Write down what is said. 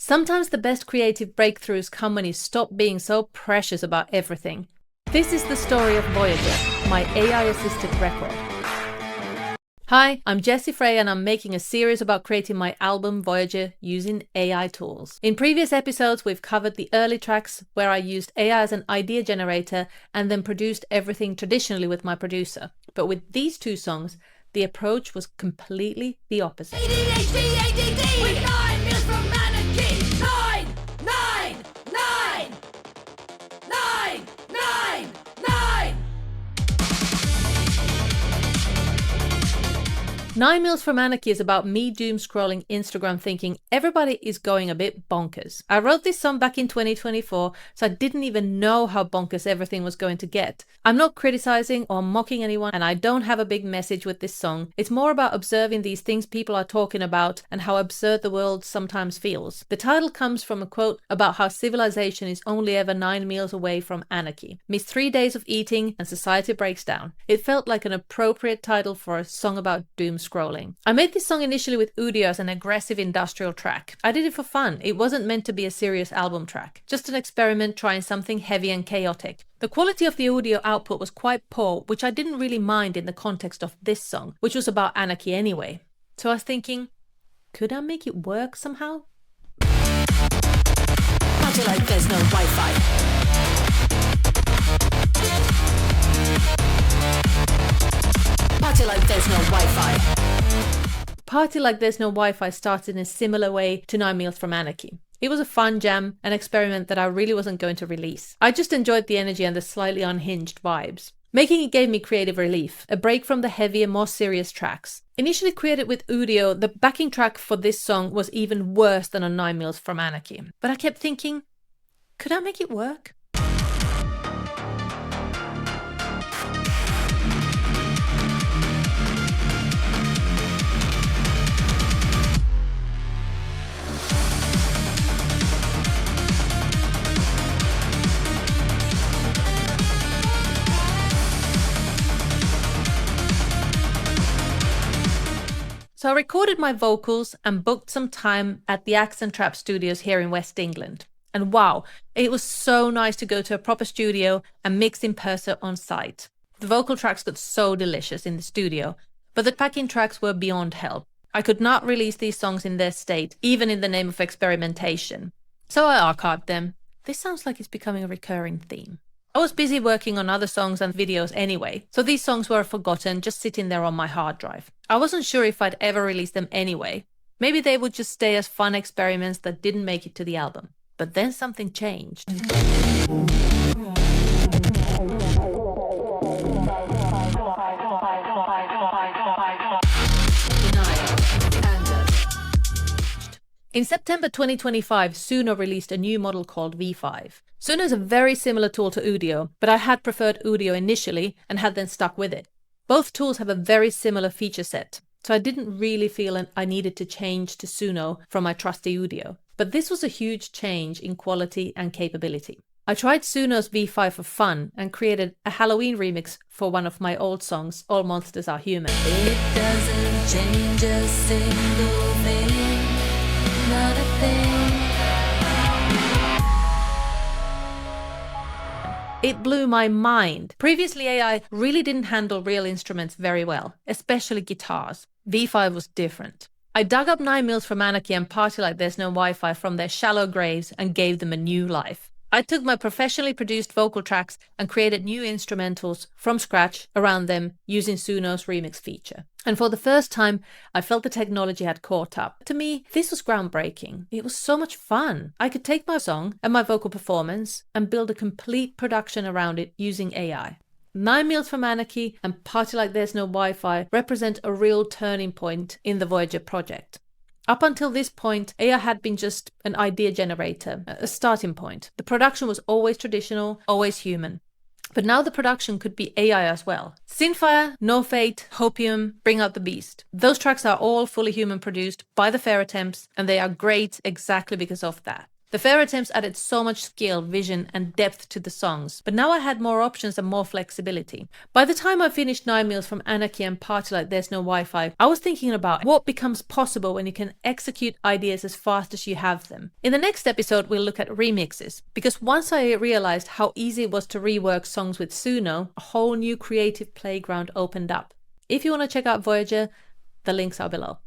Sometimes the best creative breakthroughs come when you stop being so precious about everything. This is the story of Voyager, my AI-assisted record. Hi, I'm Jessie Frey and I'm making a series about creating my album Voyager using AI tools. In previous episodes, we've covered the early tracks where I used AI as an idea generator and then produced everything traditionally with my producer. But with these two songs, the approach was completely the opposite. ADHD, ADD, with 9 meals from Anarchy. 9, 9, 9, 9, 9, 9. 9 Meals from Anarchy is about me doom scrolling Instagram thinking everybody is going a bit bonkers. I wrote this song back in 2024, so I didn't even know how bonkers everything was going to get. I'm not criticizing or mocking anyone, and I don't have a big message with this song. It's more about observing these things people are talking about and how absurd the world sometimes feels. The title comes from a quote about how civilization is only ever 9 meals away from anarchy. Miss 3 days of eating and society breaks down. It felt like an appropriate title for a song about doom scrolling. I made this song initially with audio as an aggressive industrial track. I did it for fun. It wasn't meant to be a serious album track. Just an experiment trying something heavy and chaotic. The quality of the audio output was quite poor, which I didn't really mind in the context of this song, which was about anarchy anyway. So I was thinking, could I make it work somehow? Party like there's no Wi-Fi. Party like there's no Wi-Fi. Party Like There's No Wi-Fi started in a similar way to 9 Meals from Anarchy. It was a fun jam, an experiment that I really wasn't going to release. I just enjoyed the energy and the slightly unhinged vibes. Making it gave me creative relief, a break from the heavier, more serious tracks. Initially created with audio, the backing track for this song was even worse than on 9 Meals from Anarchy. But I kept thinking, could I make it work? So I recorded my vocals and booked some time at the Accent Trap Studios here in West England. And wow, it was so nice to go to a proper studio and mix in person on site. The vocal tracks got so delicious in the studio, but the backing tracks were beyond help. I could not release these songs in their state, even in the name of experimentation. So I archived them. This sounds like it's becoming a recurring theme. I was busy working on other songs and videos anyway, so these songs were forgotten, just sitting there on my hard drive. I wasn't sure if I'd ever release them anyway. Maybe they would just stay as fun experiments that didn't make it to the album. But then something changed. In September 2025, Suno released a new model called V5. Suno is a very similar tool to Udio, but I had preferred Udio initially and had then stuck with it. Both tools have a very similar feature set, so I didn't really feel I needed to change to Suno from my trusty Udio. But this was a huge change in quality and capability. I tried Suno's V5 for fun and created a Halloween remix for one of my old songs, All Monsters Are Human. It doesn't change a single thing, not a thing. It blew my mind. Previously, AI really didn't handle real instruments very well, especially guitars. V5 was different. I dug up 9 Meals from Anarchy and Party Like There's No Wi-Fi from their shallow graves and gave them a new life. I took my professionally produced vocal tracks and created new instrumentals from scratch around them using Suno's remix feature. And for the first time, I felt the technology had caught up. To me, this was groundbreaking. It was so much fun. I could take my song and my vocal performance and build a complete production around it using AI. 9 Meals from Anarchy and Party Like There's No Wi-Fi represent a real turning point in the Voyager project. Up until this point, AI had been just an idea generator, a starting point. The production was always traditional, always human. But now the production could be AI as well. Sinfire, No Fate, Hopium, Bring Out the Beast. Those tracks are all fully human produced by the Fair Attempts, and they are great exactly because of that. The fair attempts added so much skill, vision, and depth to the songs, but now I had more options and more flexibility. By the time I finished 9 Meals from Anarchy and Party Like There's No Wi-Fi, I was thinking about what becomes possible when you can execute ideas as fast as you have them. In the next episode, we'll look at remixes, because once I realized how easy it was to rework songs with Suno, a whole new creative playground opened up. If you want to check out Voyager, the links are below.